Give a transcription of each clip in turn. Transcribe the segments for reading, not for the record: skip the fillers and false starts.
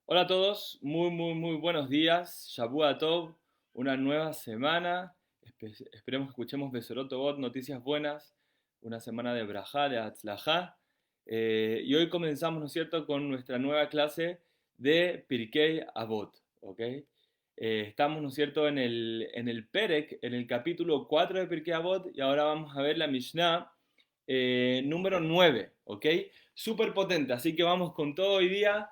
Hola a todos, muy buenos días. Shavua Tov, una nueva semana. Esperemos que escuchemos Besorot Tovot, noticias buenas. Una semana de Brajá, de Atzlajá. Y hoy comenzamos, ¿no es cierto?, con nuestra nueva clase de Pirkei Avot. ¿Ok? Estamos, ¿no es cierto?, en el Perek, en el capítulo 4 de Pirkei Avot. Y ahora vamos a ver la Mishnah número 9. ¿Ok? Súper potente. Así que vamos con todo hoy día,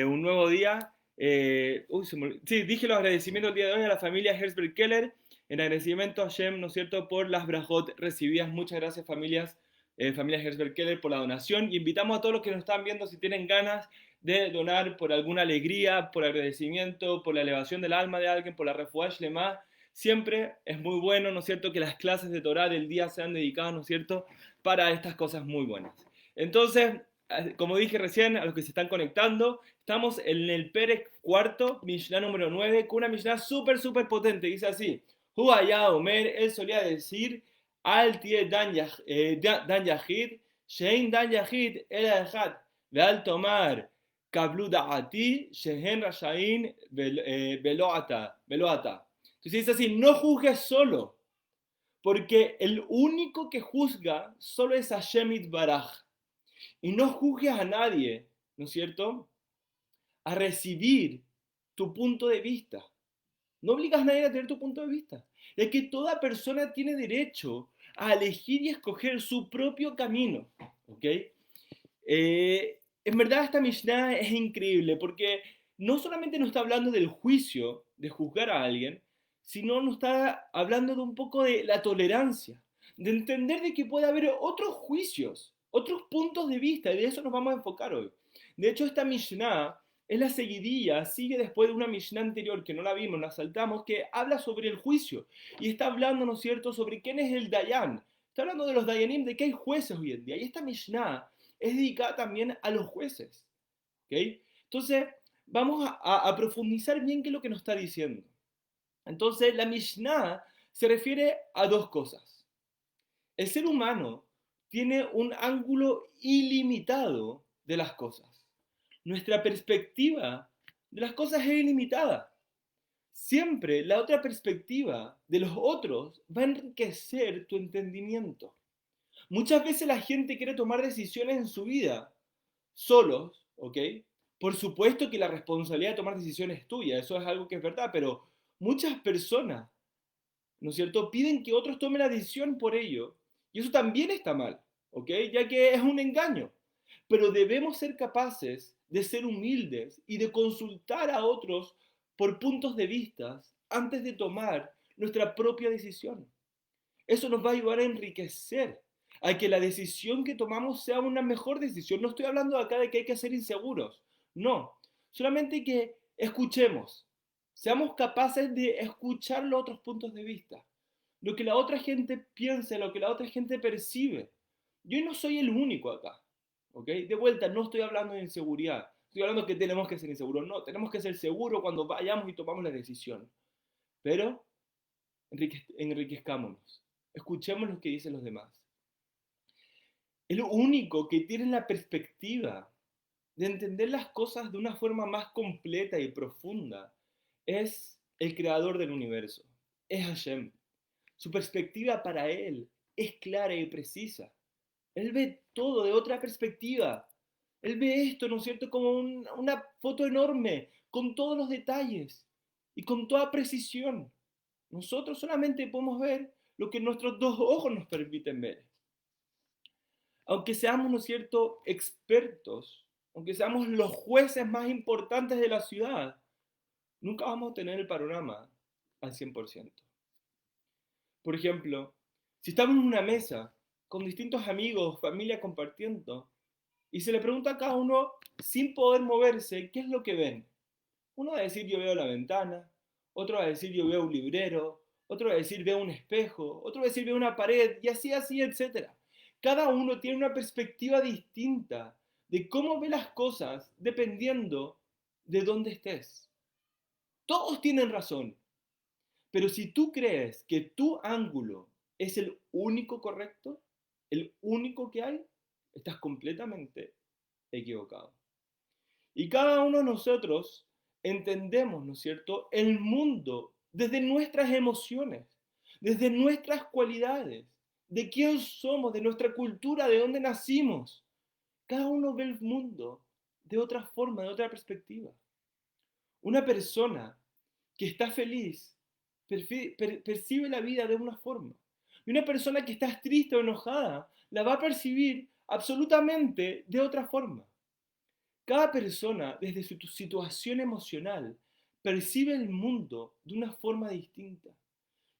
un nuevo día. Sí, dije los agradecimientos el día de hoy a la familia Herzberg Keller, en agradecimiento a Shem, ¿no es cierto?, por las brajot recibidas. Muchas gracias, familia Herzberg Keller, por la donación. Y invitamos a todos los que nos están viendo, si tienen ganas de donar por alguna alegría, por agradecimiento, por la elevación del alma de alguien, por la refuah shlema. Siempre es muy bueno, ¿no es cierto?, que las clases de Torah del día sean dedicadas, ¿no es cierto?, para estas cosas muy buenas. Entonces, como dije recién, a los que se están conectando, estamos en el Perek cuarto, Mishnah número 9, con una Mishnah súper potente. Dice así: Huaya Omer, él solía decir, Al tie dan yahid, Shein dan yahid, el echad, Veal tomar, Kablu da'ati, Shehen rashain, veloata. Entonces dice así: no juzgues solo, porque el único que juzga solo es Hashem Itbaraj. Y no juzgues a nadie, ¿no es cierto?, a recibir tu punto de vista. No obligas a nadie a tener tu punto de vista. Es que toda persona tiene derecho a elegir y escoger su propio camino. ¿Ok? En verdad esta Mishnah es increíble porque no solamente nos está hablando del juicio, de juzgar a alguien, sino nos está hablando de un poco de la tolerancia, de entender de que puede haber otros juicios, otros puntos de vista, y de eso nos vamos a enfocar hoy. De hecho, esta Mishnah es la seguidilla, sigue después de una Mishnah anterior que no la vimos, la saltamos, que habla sobre el juicio, y está hablando, ¿no es cierto?, sobre quién es el Dayan. Está hablando de los Dayanim, de que hay jueces hoy en día, y esta Mishnah es dedicada también a los jueces. ¿Ok? Entonces, vamos a profundizar bien qué es lo que nos está diciendo. Entonces, la Mishnah se refiere a dos cosas. El ser humano tiene un ángulo ilimitado de las cosas. Nuestra perspectiva de las cosas es ilimitada. Siempre la otra perspectiva de los otros va a enriquecer tu entendimiento. Muchas veces la gente quiere tomar decisiones en su vida solos, ¿ok? Por supuesto que la responsabilidad de tomar decisiones es tuya, eso es algo que es verdad, pero muchas personas, ¿no es cierto?, piden que otros tomen la decisión por ello, y eso también está mal, ¿ok? Ya que es un engaño. Pero debemos ser capaces de ser humildes y de consultar a otros por puntos de vista antes de tomar nuestra propia decisión. Eso nos va a ayudar a enriquecer, a que la decisión que tomamos sea una mejor decisión. No estoy hablando acá de que hay que ser inseguros, no, solamente que escuchemos, seamos capaces de escuchar los otros puntos de vista, lo que la otra gente piensa, lo que la otra gente percibe. Yo no soy el único acá, ¿ok? De vuelta, no estoy hablando de inseguridad, estoy hablando que tenemos que ser inseguros, no, tenemos que ser seguros cuando vayamos y tomamos la decisión, pero enriquezcámonos. Escuchemos lo que dicen los demás. El único que tiene la perspectiva de entender las cosas de una forma más completa y profunda es el creador del universo, es Hashem. Su perspectiva para él es clara y precisa. Él ve todo de otra perspectiva. Él ve esto, ¿no es cierto?, como una foto enorme, con todos los detalles y con toda precisión. Nosotros solamente podemos ver lo que nuestros dos ojos nos permiten ver. Aunque seamos, ¿no es cierto?, expertos, aunque seamos los jueces más importantes de la ciudad, nunca vamos a tener el panorama al 100%. Por ejemplo, si estamos en una mesa con distintos amigos, familia compartiendo, y se le pregunta a cada uno, sin poder moverse, ¿qué es lo que ven? Uno va a decir, yo veo la ventana, otro va a decir, yo veo un librero, otro va a decir, veo un espejo, otro va a decir, veo una pared, y así, etc. Cada uno tiene una perspectiva distinta de cómo ve las cosas dependiendo de dónde estés. Todos tienen razón, pero si tú crees que tu ángulo es el único correcto, el único que hay, estás completamente equivocado. Y cada uno de nosotros entendemos, ¿no es cierto?, el mundo desde nuestras emociones, desde nuestras cualidades, de quién somos, de nuestra cultura, de dónde nacimos. Cada uno ve el mundo de otra forma, de otra perspectiva. Una persona que está feliz percibe la vida de una forma. Y una persona que está triste o enojada la va a percibir absolutamente de otra forma. Cada persona, desde su situación emocional, percibe el mundo de una forma distinta.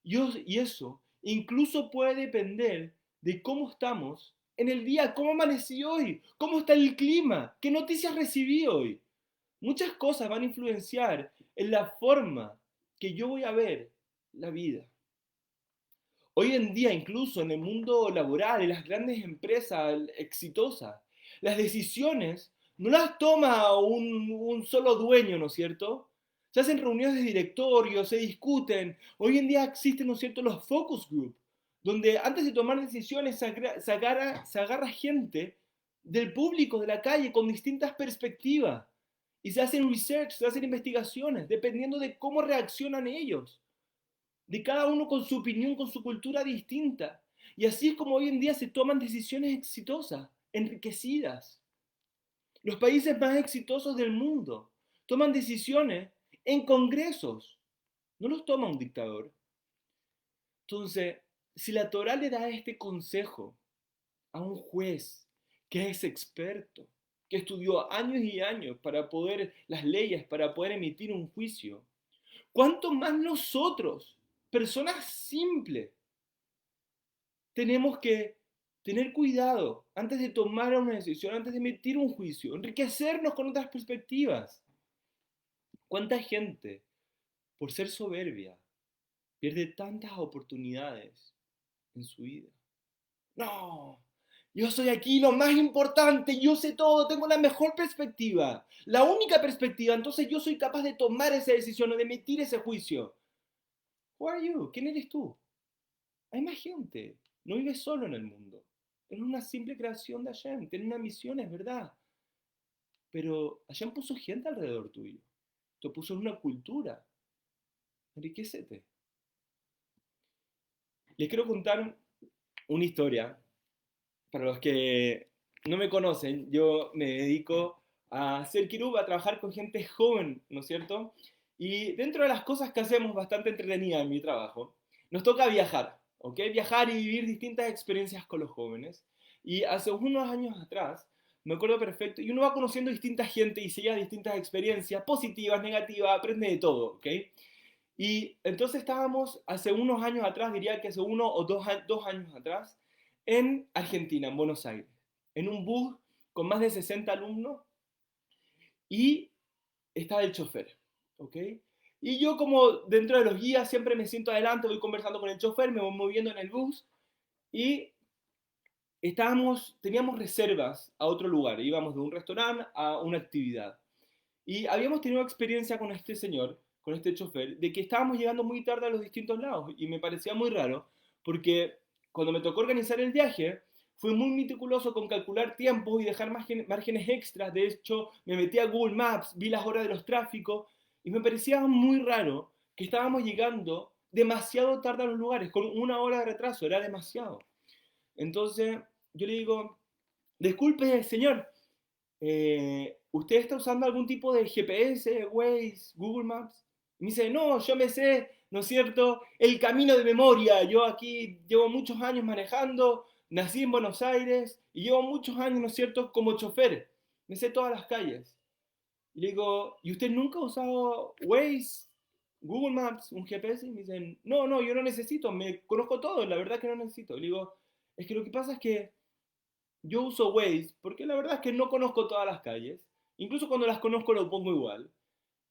Y eso incluso puede depender de cómo estamos en el día, cómo amanecí hoy, cómo está el clima, qué noticias recibí hoy. Muchas cosas van a influenciar en la forma que yo voy a ver la vida. Hoy en día, incluso en el mundo laboral, en las grandes empresas exitosas, las decisiones no las toma un solo dueño, ¿no es cierto? Se hacen reuniones de directorio, se discuten. Hoy en día existen, ¿no es cierto?, los focus group, donde antes de tomar decisiones se agarra gente del público, de la calle, con distintas perspectivas. Y se hacen research, se hacen investigaciones, dependiendo de cómo reaccionan ellos, de cada uno con su opinión, con su cultura distinta. Y así es como hoy en día se toman decisiones exitosas, enriquecidas. Los países más exitosos del mundo toman decisiones en congresos, no los toma un dictador. Entonces, si la Torah le da este consejo a un juez que es experto, que estudió años y años para poder, las leyes, para poder emitir un juicio, ¿cuánto más nosotros, personas simples, tenemos que tener cuidado antes de tomar una decisión, antes de emitir un juicio, enriquecernos con otras perspectivas? ¿Cuánta gente, por ser soberbia, pierde tantas oportunidades en su vida? No, yo soy aquí lo más importante, yo sé todo, tengo la mejor perspectiva, la única perspectiva, entonces yo soy capaz de tomar esa decisión o de emitir ese juicio. Who are you? ¿Quién eres tú? Hay más gente, no vives solo en el mundo. Es una simple creación de Hashem, tiene una misión, es verdad. Pero Hashem puso gente alrededor tuyo, te puso en una cultura. Enriquecete. Les quiero contar una historia. Para los que no me conocen, yo me dedico a ser kirub, a trabajar con gente joven, ¿no es cierto? Y dentro de las cosas que hacemos bastante entretenida en mi trabajo, nos toca viajar, ¿ok? Viajar y vivir distintas experiencias con los jóvenes. Y hace unos años atrás, me acuerdo perfecto, y uno va conociendo distinta gente y se lleva distintas experiencias, positivas, negativas, aprende de todo, ¿ok? Y entonces estábamos hace unos años atrás, diría que hace 1 o 2 años atrás, en Argentina, en Buenos Aires, en un bus con más de 60 alumnos y estaba el chofer, ¿ok? Y yo como dentro de los guías siempre me siento adelante, voy conversando con el chofer, me voy moviendo en el bus y teníamos reservas a otro lugar, íbamos de un restaurante a una actividad. Y habíamos tenido experiencia con este señor, con este chofer, de que estábamos llegando muy tarde a los distintos lados y me parecía muy raro porque cuando me tocó organizar el viaje, fui muy meticuloso con calcular tiempos y dejar márgenes extras. De hecho, me metí a Google Maps, vi las horas de los tráficos y me parecía muy raro que estábamos llegando demasiado tarde a los lugares, con 1 hora de retraso, era demasiado. Entonces yo le digo, disculpe señor, ¿usted está usando algún tipo de GPS, Waze, Google Maps? Y me dice, no, yo me sé, ¿no es cierto?, el camino de memoria. Yo aquí llevo muchos años manejando, nací en Buenos Aires y llevo muchos años, ¿no es cierto?, como chofer. Me sé todas las calles. Y le digo, ¿y usted nunca ha usado Waze, Google Maps, un GPS? Y me dicen, no, no, yo no necesito, me conozco todo, la verdad que no necesito. Y le digo, es que lo que pasa es que yo uso Waze porque la verdad es que no conozco todas las calles. Incluso cuando las conozco lo pongo igual.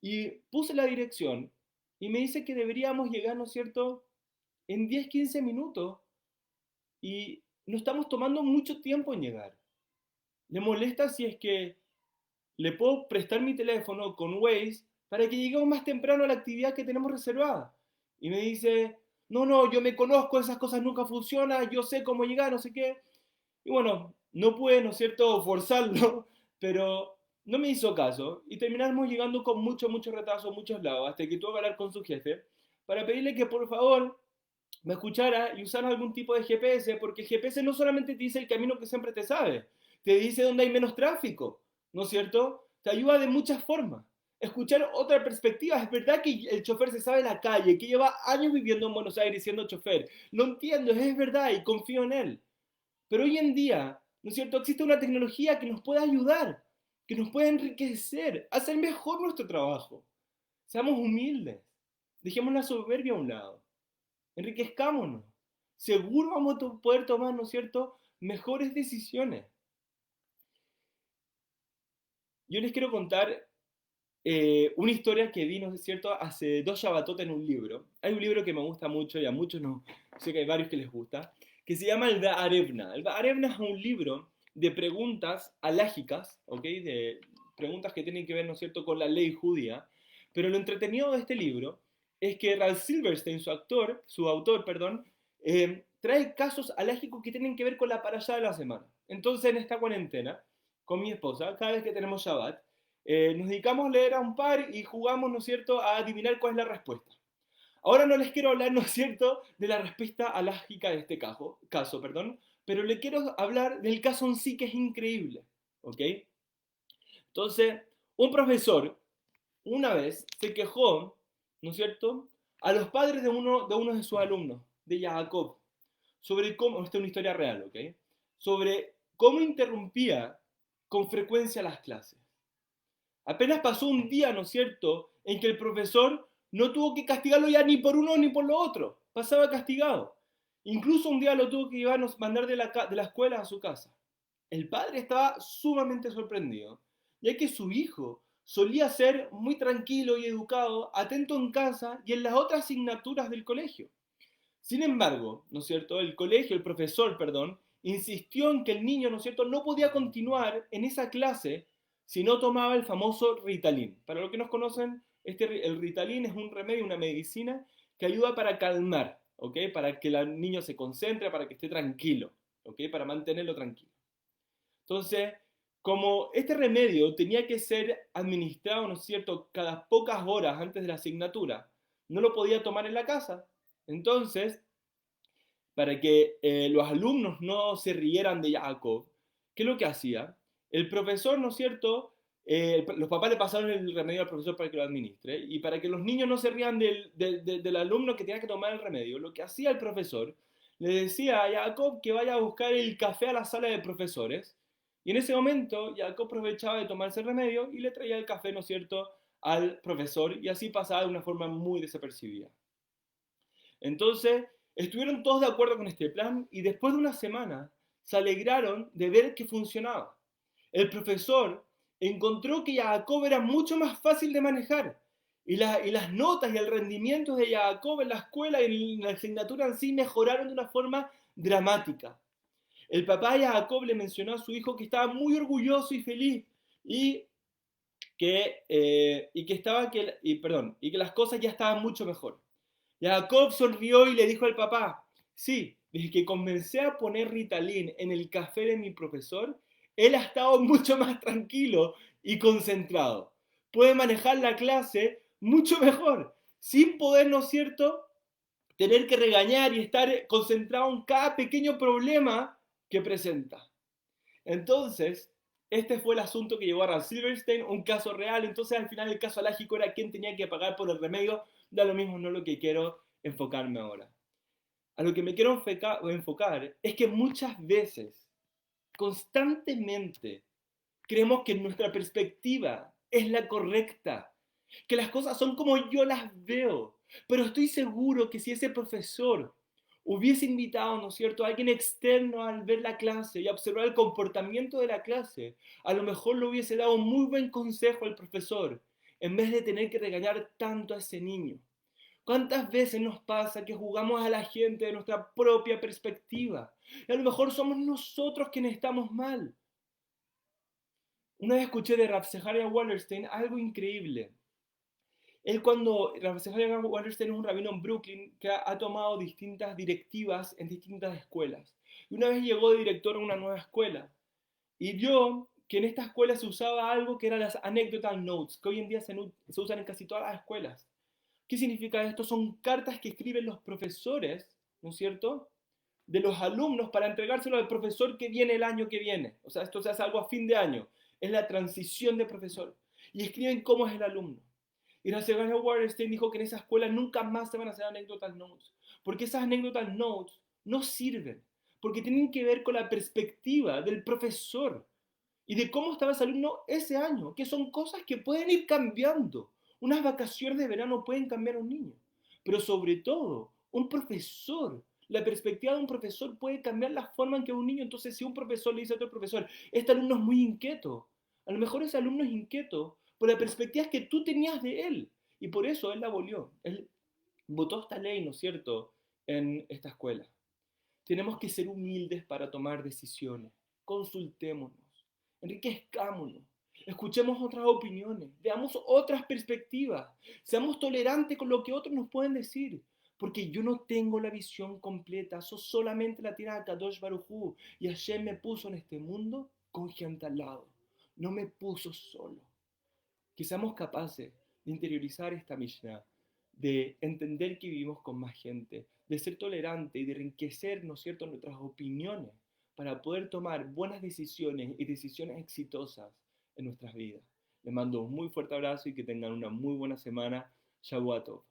Y puse la dirección y me dice que deberíamos llegar, ¿no es cierto?, en 10 15 minutos. Y no estamos tomando mucho tiempo en llegar. ¿Le molesta si es que le puedo prestar mi teléfono con Waze para que lleguemos más temprano a la actividad que tenemos reservada? Y me dice, no, no, yo me conozco, esas cosas nunca funcionan, yo sé cómo llegar, no sé qué. Y bueno, no pude, ¿no es cierto?, forzarlo, pero no me hizo caso y terminamos llegando con mucho retraso a muchos lados, hasta que tuve que hablar con su jefe para pedirle que por favor me escuchara y usara algún tipo de GPS, porque el GPS no solamente te dice el camino que siempre te sabe, te dice dónde hay menos tráfico, ¿no es cierto? Te ayuda de muchas formas. Escuchar otra perspectiva, es verdad que el chofer se sabe la calle, que lleva años viviendo en Buenos Aires siendo chofer, lo entiendo, es verdad y confío en él. Pero hoy en día, ¿no es cierto? Existe una tecnología que nos puede ayudar, que nos puede enriquecer, hacer mejor nuestro trabajo. Seamos humildes, dejemos la soberbia a un lado, enriquezcámonos. Seguro vamos a poder tomar, ¿no es cierto?, mejores decisiones. Yo les quiero contar una historia que vi, ¿no es cierto?, hace 2 Shabbatot en un libro. Hay un libro que me gusta mucho y a muchos no, sé que hay varios que les gusta, que se llama el Ba'arevna. El Ba'arevna es un libro de preguntas alágicas, ¿ok? De preguntas que tienen que ver, ¿no es cierto?, con la ley judía. Pero lo entretenido de este libro es que Ralph Silverstein, su autor, perdón, trae casos alágicos que tienen que ver con la parashá de la semana. Entonces, en esta cuarentena, con mi esposa, cada vez que tenemos Shabbat, nos dedicamos a leer a un par y jugamos, ¿no es cierto?, a adivinar cuál es la respuesta. Ahora no les quiero hablar, ¿no es cierto?, de la respuesta alágica de este caso, perdón, pero le quiero hablar del caso en sí que es increíble, ¿ok? Entonces, un profesor una vez se quejó, ¿no es cierto?, a los padres de uno de sus alumnos, de Jacob, sobre cómo, esta es una historia real, ¿ok?, sobre cómo interrumpía con frecuencia las clases. Apenas pasó un día, ¿no es cierto?, en que el profesor no tuvo que castigarlo ya ni por uno ni por lo otro. Pasaba castigado. Incluso un día lo tuvo que mandar de la escuela a su casa. El padre estaba sumamente sorprendido, ya que su hijo solía ser muy tranquilo y educado, atento en casa y en las otras asignaturas del colegio. Sin embargo, ¿no es cierto?, el profesor, perdón, insistió en que el niño, ¿no es cierto?, no podía continuar en esa clase si no tomaba el famoso Ritalin. Para los que nos conocen, el Ritalin es un remedio, una medicina que ayuda para calmar, ¿ok?, para que el niño se concentre, para que esté tranquilo, ¿ok?, para mantenerlo tranquilo. Entonces, como este remedio tenía que ser administrado, ¿no es cierto?, cada pocas horas antes de la asignatura, no lo podía tomar en la casa. Entonces, para que los alumnos no se rieran de Jacob, ¿qué es lo que hacía? El profesor, ¿no es cierto? Los papás le pasaron el remedio al profesor para que lo administre, y para que los niños no se rían del alumno que tenía que tomar el remedio, lo que hacía el profesor, le decía a Jacob que vaya a buscar el café a la sala de profesores, y en ese momento Jacob aprovechaba de tomarse el remedio y le traía el café, ¿no es cierto?, al profesor, y así pasaba de una forma muy desapercibida. Entonces, estuvieron todos de acuerdo con este plan y después de una semana se alegraron de ver que funcionaba. El profesor encontró que Jacob era mucho más fácil de manejar y las notas y el rendimiento de Jacob en la escuela y en la asignatura en sí mejoraron de una forma dramática. El papá de Jacob le mencionó a su hijo que estaba muy orgulloso y feliz y y que las cosas ya estaban mucho mejor. Jacob sonrió y le dijo al papá: sí, desde que comencé a poner Ritalin en el café de mi profesor, él ha estado mucho más tranquilo y concentrado. Puede manejar la clase mucho mejor, sin poder, ¿no es cierto?, tener que regañar y estar concentrado en cada pequeño problema que presenta. Entonces, este fue el asunto que llevó a Ralph Silverstein, un caso real. Entonces, al final, el caso alágico era quién tenía que pagar por el remedio. Da lo mismo, no lo que quiero enfocarme ahora. A lo que me quiero enfocar es que muchas veces, constantemente, creemos que nuestra perspectiva es la correcta, que las cosas son como yo las veo. Pero estoy seguro que si ese profesor hubiese invitado, ¿no es cierto?, a alguien externo al ver la clase y a observar el comportamiento de la clase, a lo mejor le hubiese dado un muy buen consejo al profesor, en vez de tener que regañar tanto a ese niño. ¿Cuántas veces nos pasa que jugamos a la gente de nuestra propia perspectiva? Y a lo mejor somos nosotros quienes estamos mal. Una vez escuché de Rav Zeharia Wallerstein algo increíble. Rav Zeharia Wallerstein es un rabino en Brooklyn que ha tomado distintas directivas en distintas escuelas. Y una vez llegó de director a una nueva escuela y vio que en esta escuela se usaba algo que eran las anecdotal notes, que hoy en día se usan en casi todas las escuelas. ¿Qué significa esto? Son cartas que escriben los profesores, ¿no es cierto?, de los alumnos para entregárselo al profesor que viene el año que viene. O sea, esto se hace algo a fin de año. Es la transición de profesor. Y escriben cómo es el alumno. Y la señora Wallerstein dijo que en esa escuela nunca más se van a hacer anécdotas notes. Porque esas anécdotas notes no sirven. Porque tienen que ver con la perspectiva del profesor y de cómo estaba ese alumno ese año, que son cosas que pueden ir cambiando. Unas vacaciones de verano pueden cambiar a un niño, pero sobre todo, un profesor, la perspectiva de un profesor puede cambiar la forma en que un niño, entonces si un profesor le dice a otro profesor, este alumno es muy inquieto, a lo mejor ese alumno es inquieto por la perspectiva que tú tenías de él, y por eso él la abolió, él votó esta ley, ¿no es cierto?, en esta escuela. Tenemos que ser humildes para tomar decisiones. Consultémonos, enriquezcámonos, escuchemos otras opiniones, veamos otras perspectivas, seamos tolerantes con lo que otros nos pueden decir. Porque yo no tengo la visión completa, eso solamente la tiene Kadosh Baruj Hu. Y Hashem me puso en este mundo con gente al lado, no me puso solo. Que seamos capaces de interiorizar esta Mishnah, de entender que vivimos con más gente, de ser tolerante y de enriquecer, ¿no es cierto?, nuestras opiniones para poder tomar buenas decisiones y decisiones exitosas en nuestras vidas. Les mando un muy fuerte abrazo y que tengan una muy buena semana. Shabbat Tov.